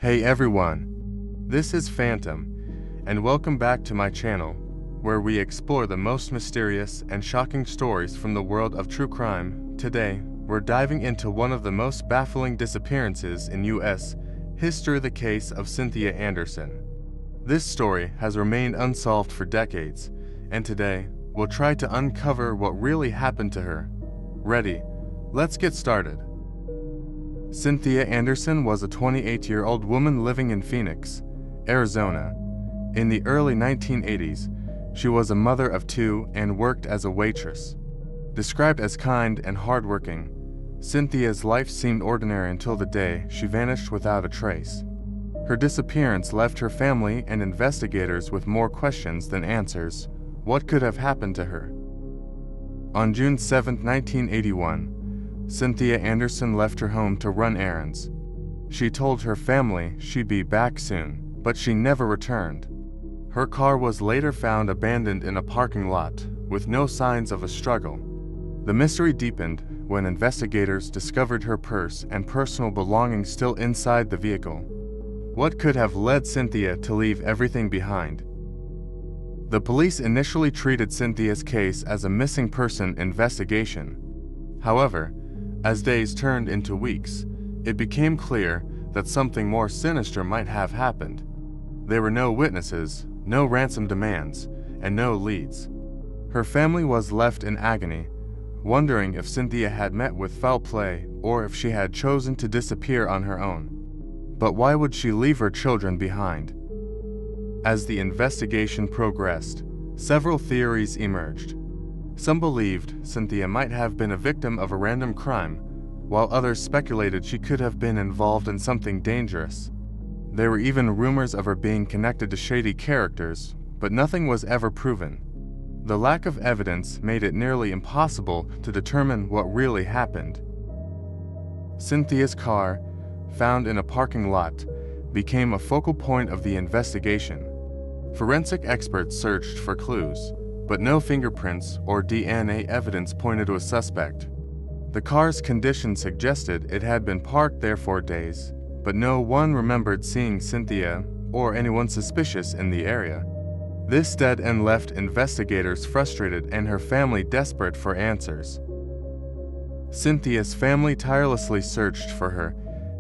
Hey everyone, this is Phantom, and welcome back to my channel, where we explore the most mysterious and shocking stories from the world of true crime. Today, we're diving into one of the most baffling disappearances in U.S. history, the case of Cynthia Anderson. This story has remained unsolved for decades, and today, we'll try to uncover what really happened to her. Ready? Let's get started. Cynthia Anderson was a 28-year-old woman living in Phoenix, Arizona. In the early 1980s, she was a mother of two and worked as a waitress. Described as kind and hardworking, Cynthia's life seemed ordinary until the day she vanished without a trace. Her disappearance left her family and investigators with more questions than answers. What could have happened to her? On June 7, 1981, Cynthia Anderson left her home to run errands. She told her family she'd be back soon, but she never returned. Her car was later found abandoned in a parking lot, with no signs of a struggle. The mystery deepened when investigators discovered her purse and personal belongings still inside the vehicle. What could have led Cynthia to leave everything behind? The police initially treated Cynthia's case as a missing person investigation. However, as days turned into weeks, it became clear that something more sinister might have happened. There were no witnesses, no ransom demands, and no leads. Her family was left in agony, wondering if Cynthia had met with foul play or if she had chosen to disappear on her own. But why would she leave her children behind? As the investigation progressed, several theories emerged. Some believed Cynthia might have been a victim of a random crime, while others speculated she could have been involved in something dangerous. There were even rumors of her being connected to shady characters, but nothing was ever proven. The lack of evidence made it nearly impossible to determine what really happened. Cynthia's car, found in a parking lot, became a focal point of the investigation. Forensic experts searched for clues, but no fingerprints or DNA evidence pointed to a suspect. The car's condition suggested it had been parked there for days, but no one remembered seeing Cynthia or anyone suspicious in the area. This dead end left investigators frustrated and her family desperate for answers. Cynthia's family tirelessly searched for her,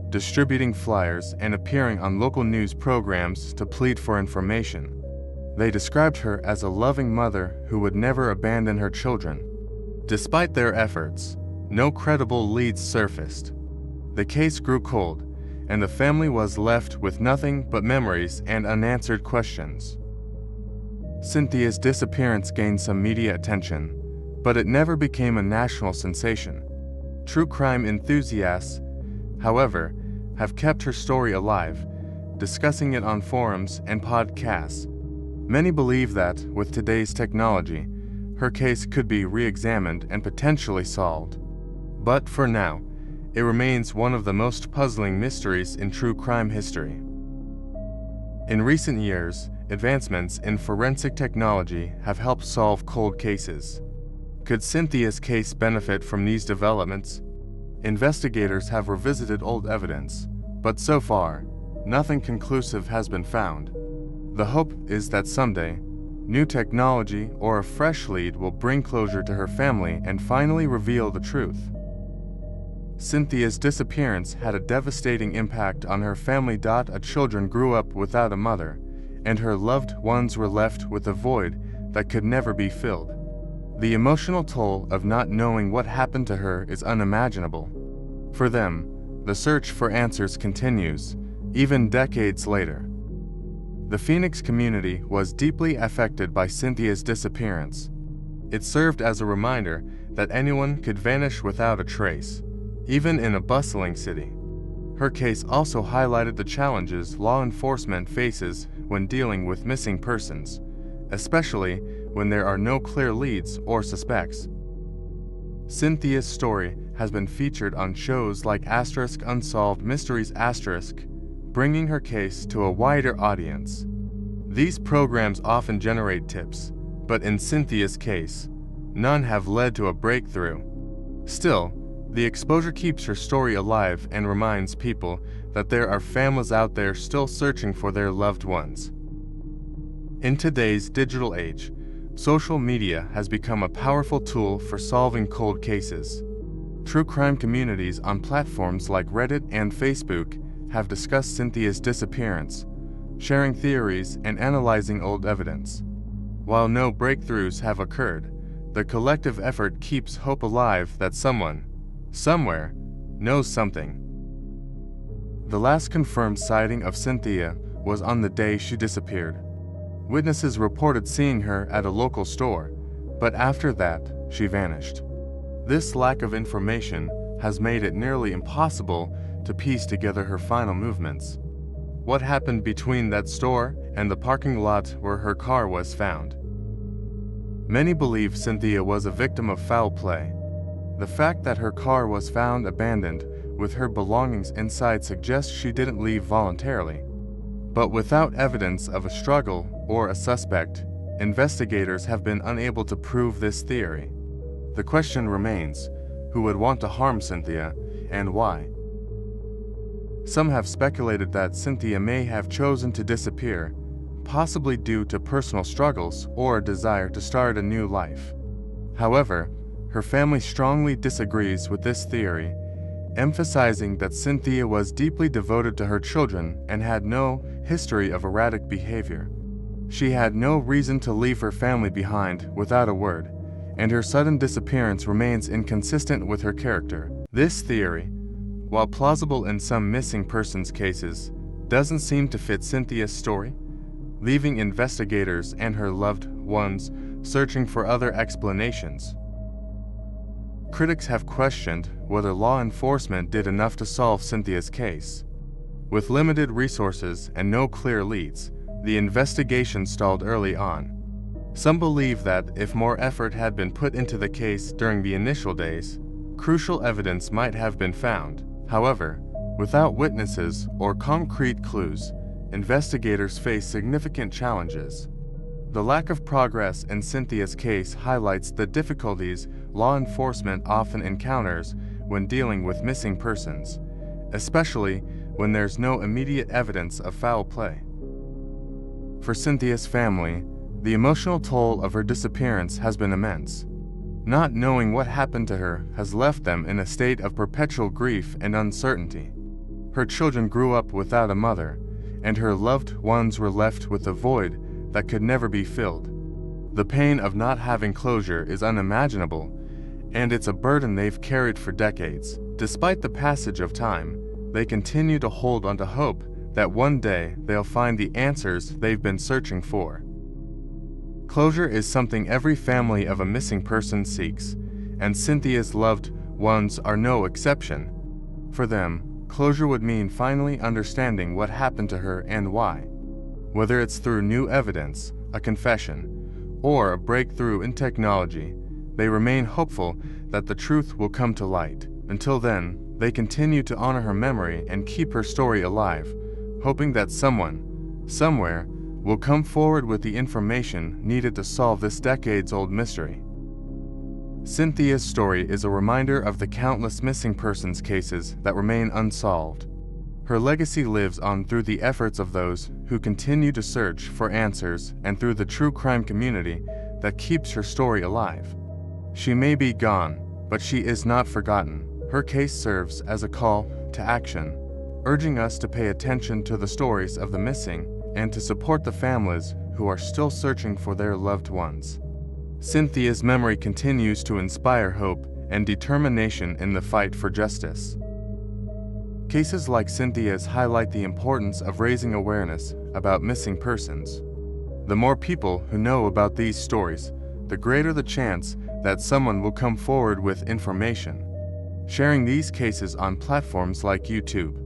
distributing flyers and appearing on local news programs to plead for information. They described her as a loving mother who would never abandon her children. Despite their efforts, no credible leads surfaced. The case grew cold, and the family was left with nothing but memories and unanswered questions. Cynthia's disappearance gained some media attention, but it never became a national sensation. True crime enthusiasts, however, have kept her story alive, discussing it on forums and podcasts. Many believe that, with today's technology, her case could be re-examined and potentially solved. But for now, it remains one of the most puzzling mysteries in true crime history. In recent years, advancements in forensic technology have helped solve cold cases. Could Cynthia's case benefit from these developments? Investigators have revisited old evidence, but so far, nothing conclusive has been found. The hope is that someday, new technology or a fresh lead will bring closure to her family and finally reveal the truth. Cynthia's disappearance had a devastating impact on her family. Her children grew up without a mother, and her loved ones were left with a void that could never be filled. The emotional toll of not knowing what happened to her is unimaginable. For them, the search for answers continues, even decades later. The Phoenix community was deeply affected by Cynthia's disappearance. It served as a reminder that anyone could vanish without a trace, even in a bustling city. Her case also highlighted the challenges law enforcement faces when dealing with missing persons, especially when there are no clear leads or suspects. Cynthia's story has been featured on shows like Unsolved Mysteries, bringing her case to a wider audience. These programs often generate tips, but in Cynthia's case, none have led to a breakthrough. Still, the exposure keeps her story alive and reminds people that there are families out there still searching for their loved ones. In today's digital age, social media has become a powerful tool for solving cold cases. True crime communities on platforms like Reddit and Facebook have discussed Cynthia's disappearance, sharing theories and analyzing old evidence. While no breakthroughs have occurred, the collective effort keeps hope alive that someone, somewhere, knows something. The last confirmed sighting of Cynthia was on the day she disappeared. Witnesses reported seeing her at a local store, but after that, she vanished. This lack of information has made it nearly impossible to piece together her final movements. What happened between that store and the parking lot where her car was found? Many believe Cynthia was a victim of foul play. The fact that her car was found abandoned with her belongings inside suggests she didn't leave voluntarily. But without evidence of a struggle or a suspect, investigators have been unable to prove this theory. The question remains, who would want to harm Cynthia, and why? Some have speculated that Cynthia may have chosen to disappear, possibly due to personal struggles or a desire to start a new life. However, her family strongly disagrees with this theory, emphasizing that Cynthia was deeply devoted to her children and had no history of erratic behavior. She had no reason to leave her family behind without a word, and her sudden disappearance remains inconsistent with her character. This theory, while plausible in some missing persons cases, doesn't seem to fit Cynthia's story, leaving investigators and her loved ones searching for other explanations. Critics have questioned whether law enforcement did enough to solve Cynthia's case. With limited resources and no clear leads, the investigation stalled early on. Some believe that if more effort had been put into the case during the initial days, crucial evidence might have been found. However, without witnesses or concrete clues, investigators face significant challenges. The lack of progress in Cynthia's case highlights the difficulties law enforcement often encounters when dealing with missing persons, especially when there's no immediate evidence of foul play. For Cynthia's family, the emotional toll of her disappearance has been immense. Not knowing what happened to her has left them in a state of perpetual grief and uncertainty. Her children grew up without a mother, and her loved ones were left with a void that could never be filled. The pain of not having closure is unimaginable, and it's a burden they've carried for decades. Despite the passage of time, they continue to hold onto hope that one day they'll find the answers they've been searching for. Closure is something every family of a missing person seeks, and Cynthia's loved ones are no exception. For them, closure would mean finally understanding what happened to her and why. Whether it's through new evidence, a confession, or a breakthrough in technology, they remain hopeful that the truth will come to light. Until then, they continue to honor her memory and keep her story alive, hoping that someone, somewhere, will come forward with the information needed to solve this decades-old mystery. Cynthia's story is a reminder of the countless missing persons cases that remain unsolved. Her legacy lives on through the efforts of those who continue to search for answers and through the true crime community that keeps her story alive. She may be gone, but she is not forgotten. Her case serves as a call to action, urging us to pay attention to the stories of the missing and to support the families who are still searching for their loved ones. Cynthia's memory continues to inspire hope and determination in the fight for justice. Cases like Cynthia's highlight the importance of raising awareness about missing persons. The more people who know about these stories, the greater the chance that someone will come forward with information. Sharing these cases on platforms like YouTube,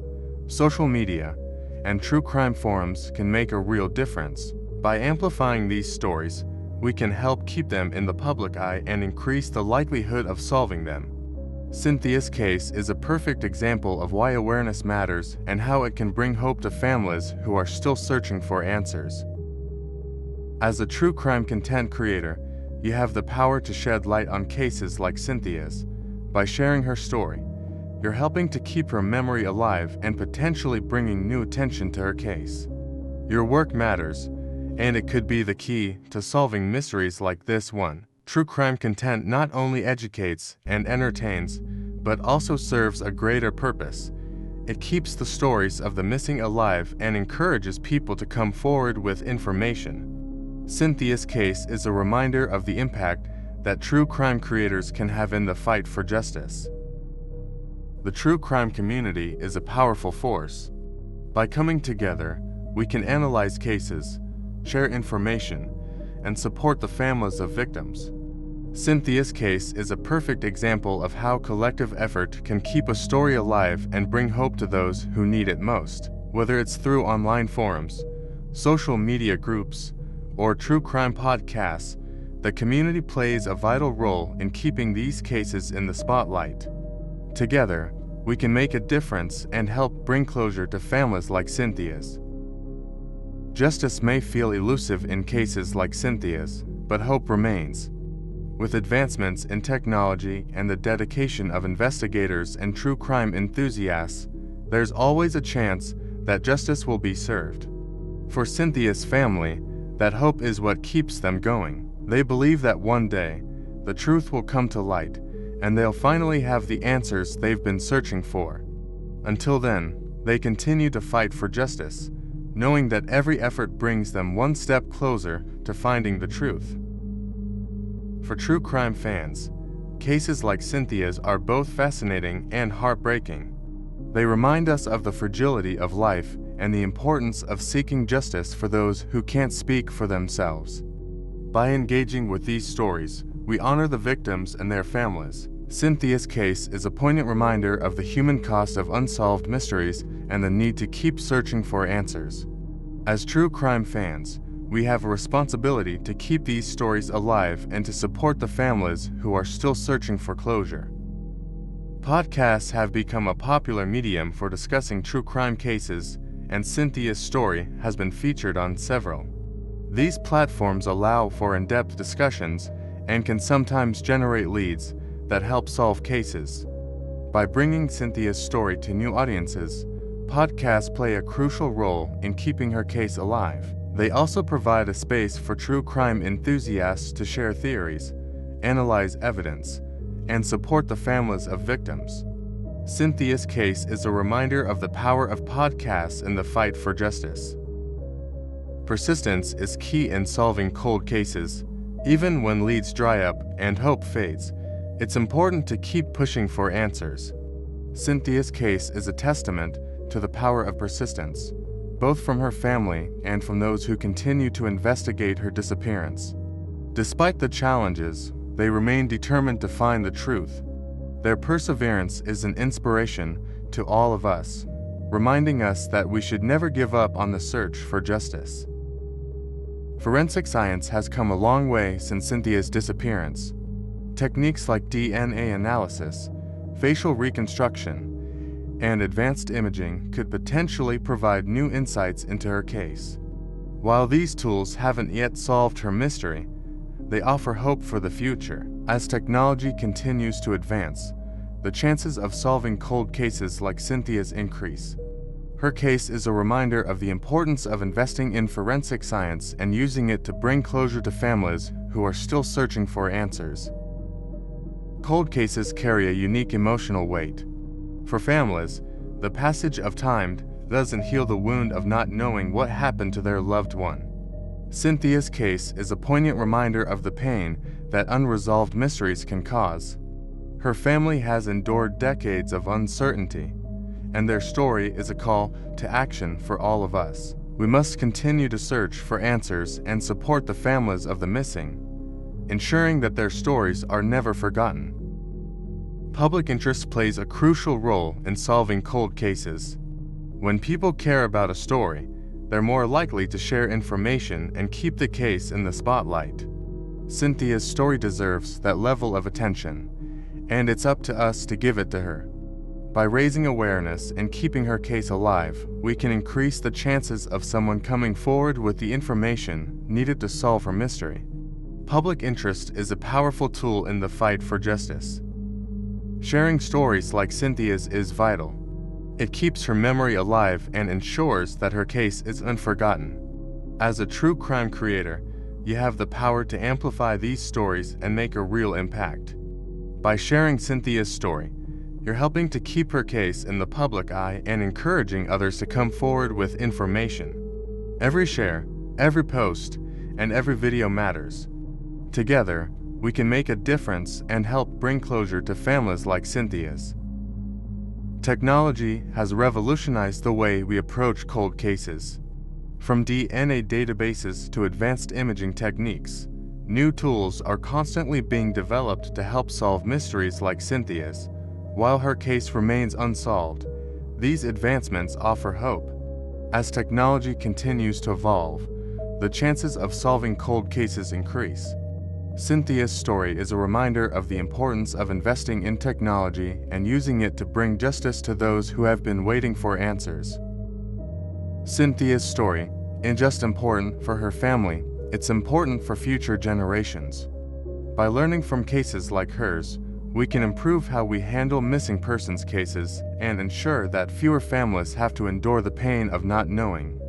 social media, and true crime forums can make a real difference. By amplifying these stories, we can help keep them in the public eye and increase the likelihood of solving them. Cynthia's case is a perfect example of why awareness matters and how it can bring hope to families who are still searching for answers. As a true crime content creator, you have the power to shed light on cases like Cynthia's. By sharing her story, You're helping to keep her memory alive and potentially bringing new attention to her case. Your work matters, and it could be the key to solving mysteries like this one. True crime content not only educates and entertains, but also serves a greater purpose. It keeps the stories of the missing alive and encourages people to come forward with information. Cynthia's case is a reminder of the impact that true crime creators can have in the fight for justice. The true crime community is a powerful force. By coming together, we can analyze cases, share information, and support the families of victims. Cynthia's case is a perfect example of how collective effort can keep a story alive and bring hope to those who need it most. Whether it's through online forums, social media groups, or true crime podcasts, the community plays a vital role in keeping these cases in the spotlight. Together, we can make a difference and help bring closure to families like Cynthia's. Justice may feel elusive in cases like Cynthia's, but hope remains. With advancements in technology and the dedication of investigators and true crime enthusiasts, there's always a chance that justice will be served. For Cynthia's family, that hope is what keeps them going. They believe that one day, the truth will come to light, and they'll finally have the answers they've been searching for. Until then, they continue to fight for justice, knowing that every effort brings them one step closer to finding the truth. For true crime fans, cases like Cynthia's are both fascinating and heartbreaking. They remind us of the fragility of life and the importance of seeking justice for those who can't speak for themselves. By engaging with these stories, we honor the victims and their families. Cynthia's case is a poignant reminder of the human cost of unsolved mysteries and the need to keep searching for answers. As true crime fans, we have a responsibility to keep these stories alive and to support the families who are still searching for closure. Podcasts have become a popular medium for discussing true crime cases, and Cynthia's story has been featured on several. These platforms allow for in-depth discussions and can sometimes generate leads that help solve cases. By bringing Cynthia's story to new audiences, podcasts play a crucial role in keeping her case alive. They also provide a space for true crime enthusiasts to share theories, analyze evidence, and support the families of victims. Cynthia's case is a reminder of the power of podcasts in the fight for justice. Persistence is key in solving cold cases. Even when leads dry up and hope fades, it's important to keep pushing for answers. Cynthia's case is a testament to the power of persistence, both from her family and from those who continue to investigate her disappearance. Despite the challenges, they remain determined to find the truth. Their perseverance is an inspiration to all of us, reminding us that we should never give up on the search for justice. Forensic science has come a long way since Cynthia's disappearance. Techniques like DNA analysis, facial reconstruction, and advanced imaging could potentially provide new insights into her case. While these tools haven't yet solved her mystery, they offer hope for the future. As technology continues to advance, the chances of solving cold cases like Cynthia's increase. Her case is a reminder of the importance of investing in forensic science and using it to bring closure to families who are still searching for answers. Cold cases carry a unique emotional weight. For families, the passage of time doesn't heal the wound of not knowing what happened to their loved one. Cynthia's case is a poignant reminder of the pain that unresolved mysteries can cause. Her family has endured decades of uncertainty, and their story is a call to action for all of us. We must continue to search for answers and support the families of the missing, ensuring that their stories are never forgotten. Public interest plays a crucial role in solving cold cases. When people care about a story, they're more likely to share information and keep the case in the spotlight. Cynthia's story deserves that level of attention, and it's up to us to give it to her. By raising awareness and keeping her case alive, we can increase the chances of someone coming forward with the information needed to solve her mystery. Public interest is a powerful tool in the fight for justice. Sharing stories like Cynthia's is vital. It keeps her memory alive and ensures that her case is unforgotten. As a true crime creator, you have the power to amplify these stories and make a real impact. By sharing Cynthia's story, you're helping to keep her case in the public eye and encouraging others to come forward with information. Every share, every post, and every video matters. Together, we can make a difference and help bring closure to families like Cynthia's. Technology has revolutionized the way we approach cold cases. From DNA databases to advanced imaging techniques, new tools are constantly being developed to help solve mysteries like Cynthia's. While her case remains unsolved, these advancements offer hope. As technology continues to evolve, the chances of solving cold cases increase. Cynthia's story is a reminder of the importance of investing in technology and using it to bring justice to those who have been waiting for answers. Cynthia's story isn't just important for her family, it's important for future generations. By learning from cases like hers, we can improve how we handle missing persons cases and ensure that fewer families have to endure the pain of not knowing.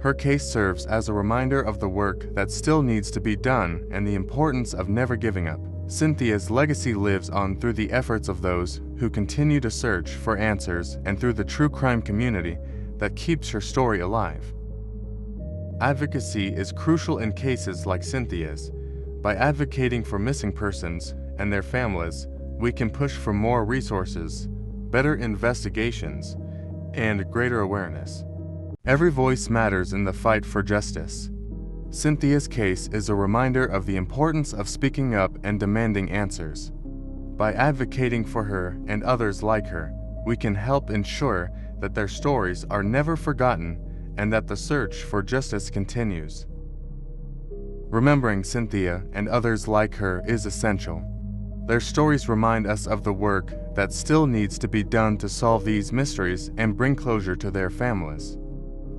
Her case serves as a reminder of the work that still needs to be done and the importance of never giving up. Cynthia's legacy lives on through the efforts of those who continue to search for answers and through the true crime community that keeps her story alive. Advocacy is crucial in cases like Cynthia's. By advocating for missing persons and their families, we can push for more resources, better investigations, and greater awareness. Every voice matters in the fight for justice. Cynthia's case is a reminder of the importance of speaking up and demanding answers. By advocating for her and others like her, we can help ensure that their stories are never forgotten and that the search for justice continues. Remembering Cynthia and others like her is essential. Their stories remind us of the work that still needs to be done to solve these mysteries and bring closure to their families.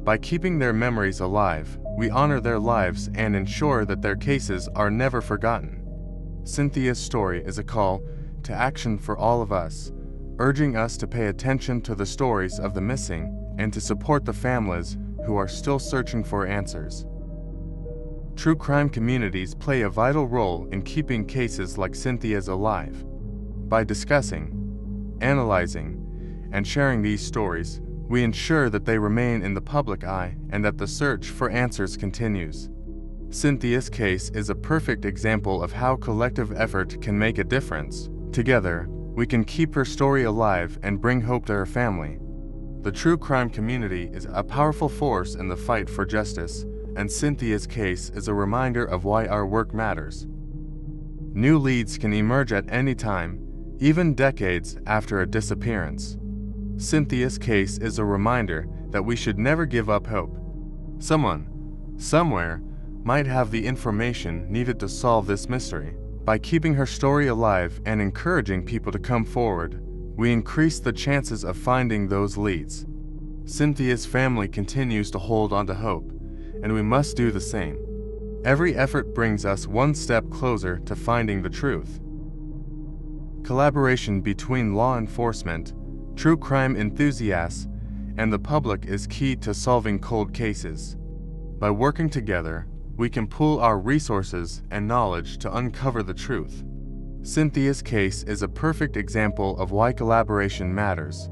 By keeping their memories alive, we honor their lives and ensure that their cases are never forgotten. Cynthia's story is a call to action for all of us, urging us to pay attention to the stories of the missing and to support the families who are still searching for answers. True crime communities play a vital role in keeping cases like Cynthia's alive. By discussing, analyzing, and sharing these stories, we ensure that they remain in the public eye and that the search for answers continues. Cynthia's case is a perfect example of how collective effort can make a difference. Together, we can keep her story alive and bring hope to her family. The true crime community is a powerful force in the fight for justice, and Cynthia's case is a reminder of why our work matters. New leads can emerge at any time, even decades after a disappearance. Cynthia's case is a reminder that we should never give up hope. Someone, somewhere, might have the information needed to solve this mystery. By keeping her story alive and encouraging people to come forward, we increase the chances of finding those leads. Cynthia's family continues to hold on to hope, and we must do the same. Every effort brings us one step closer to finding the truth. Collaboration between law enforcement, true crime enthusiasts, and the public is key to solving cold cases. By working together, we can pool our resources and knowledge to uncover the truth. Cynthia's case is a perfect example of why collaboration matters.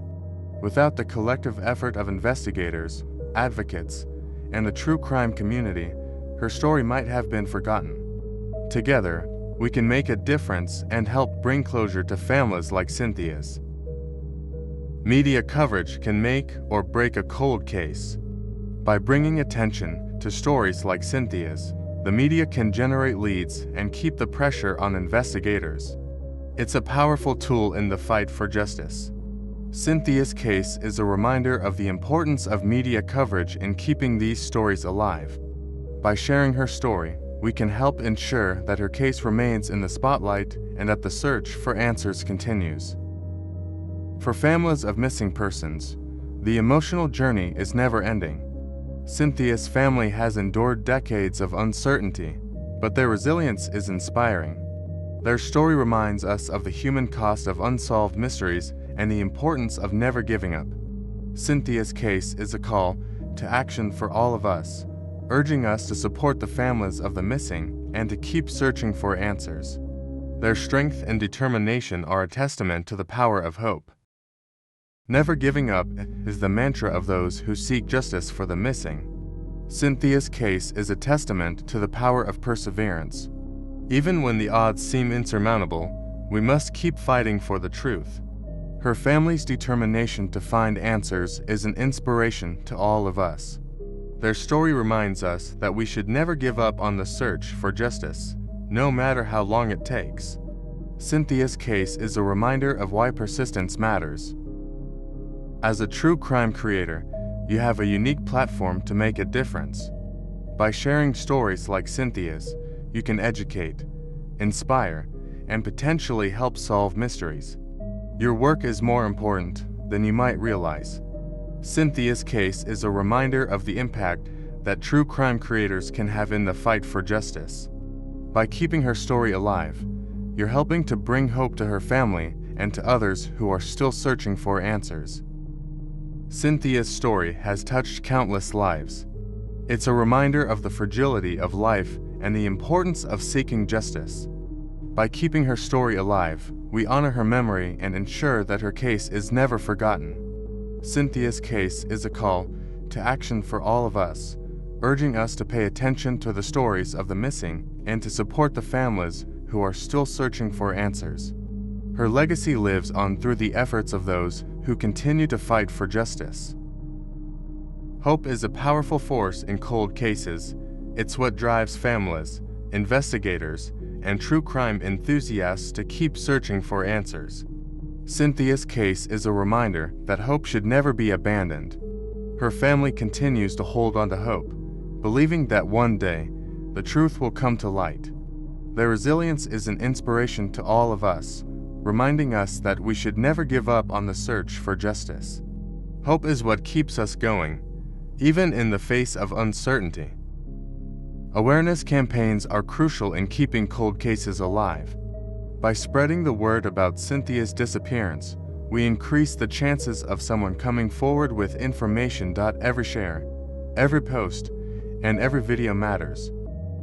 Without the collective effort of investigators, advocates, and the true crime community, her story might have been forgotten. Together, we can make a difference and help bring closure to families like Cynthia's. Media coverage can make or break a cold case. By bringing attention to stories like Cynthia's, the media can generate leads and keep the pressure on investigators. It's a powerful tool in the fight for justice. Cynthia's case is a reminder of the importance of media coverage in keeping these stories alive. By sharing her story, we can help ensure that her case remains in the spotlight and that the search for answers continues. For families of missing persons, the emotional journey is never ending. Cynthia's family has endured decades of uncertainty, but their resilience is inspiring. Their story reminds us of the human cost of unsolved mysteries and the importance of never giving up. Cynthia's case is a call to action for all of us, urging us to support the families of the missing and to keep searching for answers. Their strength and determination are a testament to the power of hope. Never giving up is the mantra of those who seek justice for the missing. Cynthia's case is a testament to the power of perseverance. Even when the odds seem insurmountable, we must keep fighting for the truth. Her family's determination to find answers is an inspiration to all of us. Their story reminds us that we should never give up on the search for justice, no matter how long it takes. Cynthia's case is a reminder of why persistence matters. As a true crime creator, you have a unique platform to make a difference. By sharing stories like Cynthia's, you can educate, inspire, and potentially help solve mysteries. Your work is more important than you might realize. Cynthia's case is a reminder of the impact that true crime creators can have in the fight for justice. By keeping her story alive, you're helping to bring hope to her family and to others who are still searching for answers. Cynthia's story has touched countless lives. It's a reminder of the fragility of life and the importance of seeking justice. By keeping her story alive, we honor her memory and ensure that her case is never forgotten. Cynthia's case is a call to action for all of us, urging us to pay attention to the stories of the missing and to support the families who are still searching for answers. Her legacy lives on through the efforts of those who continue to fight for justice. Hope is a powerful force in cold cases. It's what drives families, investigators, and true crime enthusiasts to keep searching for answers. Cynthia's case is a reminder that hope should never be abandoned. Her family continues to hold on to hope, believing that one day, the truth will come to light. Their resilience is an inspiration to all of us, reminding us that we should never give up on the search for justice. Hope is what keeps us going, even in the face of uncertainty. Awareness campaigns are crucial in keeping cold cases alive. By spreading the word about Cynthia's disappearance, we increase the chances of someone coming forward with information. Every share, every post, and every video matters.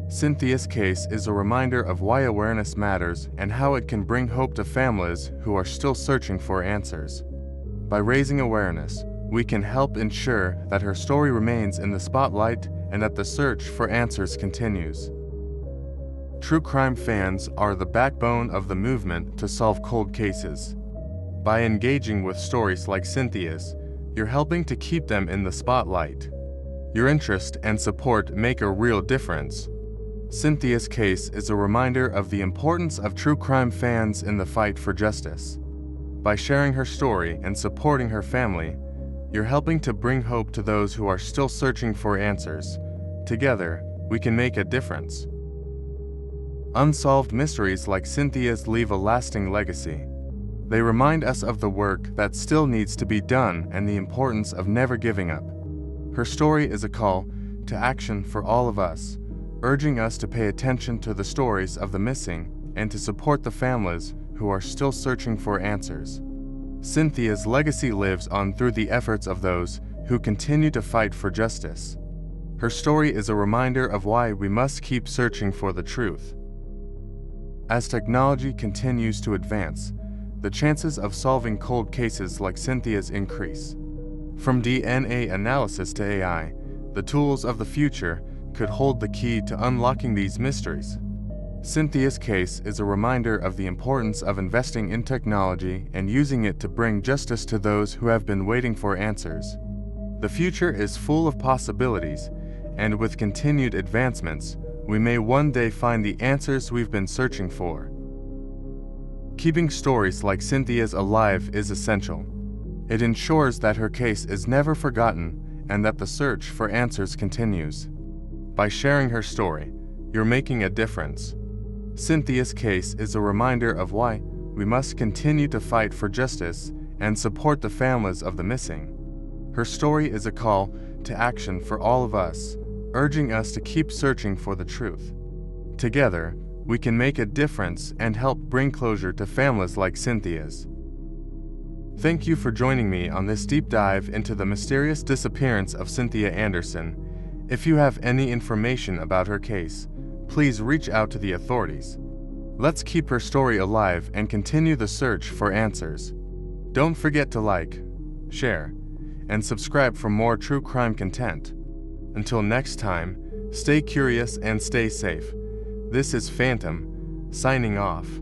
Cynthia's case is a reminder of why awareness matters and how it can bring hope to families who are still searching for answers. By raising awareness, we can help ensure that her story remains in the spotlight and that the search for answers continues. True crime fans are the backbone of the movement to solve cold cases. By engaging with stories like Cynthia's, you're helping to keep them in the spotlight. Your interest and support make a real difference. Cynthia's case is a reminder of the importance of true crime fans in the fight for justice. By sharing her story and supporting her family, you're helping to bring hope to those who are still searching for answers. Together, we can make a difference. Unsolved mysteries like Cynthia's leave a lasting legacy. They remind us of the work that still needs to be done and the importance of never giving up. Her story is a call to action for all of us, urging us to pay attention to the stories of the missing and to support the families who are still searching for answers. Cynthia's legacy lives on through the efforts of those who continue to fight for justice. Her story is a reminder of why we must keep searching for the truth. As technology continues to advance, the chances of solving cold cases like Cynthia's increase. From DNA analysis to AI, the tools of the future could hold the key to unlocking these mysteries. Cynthia's case is a reminder of the importance of investing in technology and using it to bring justice to those who have been waiting for answers. The future is full of possibilities, and with continued advancements, we may one day find the answers we've been searching for. Keeping stories like Cynthia's alive is essential. It ensures that her case is never forgotten and that the search for answers continues. By sharing her story, you're making a difference. Cynthia's case is a reminder of why we must continue to fight for justice and support the families of the missing. Her story is a call to action for all of us, urging us to keep searching for the truth. Together, we can make a difference and help bring closure to families like Cynthia's. Thank you for joining me on this deep dive into the mysterious disappearance of Cynthia Anderson. If you have any information about her case, please reach out to the authorities. Let's keep her story alive and continue the search for answers. Don't forget to like, share, and subscribe for more true crime content. Until next time, stay curious and stay safe. This is Phantom, signing off.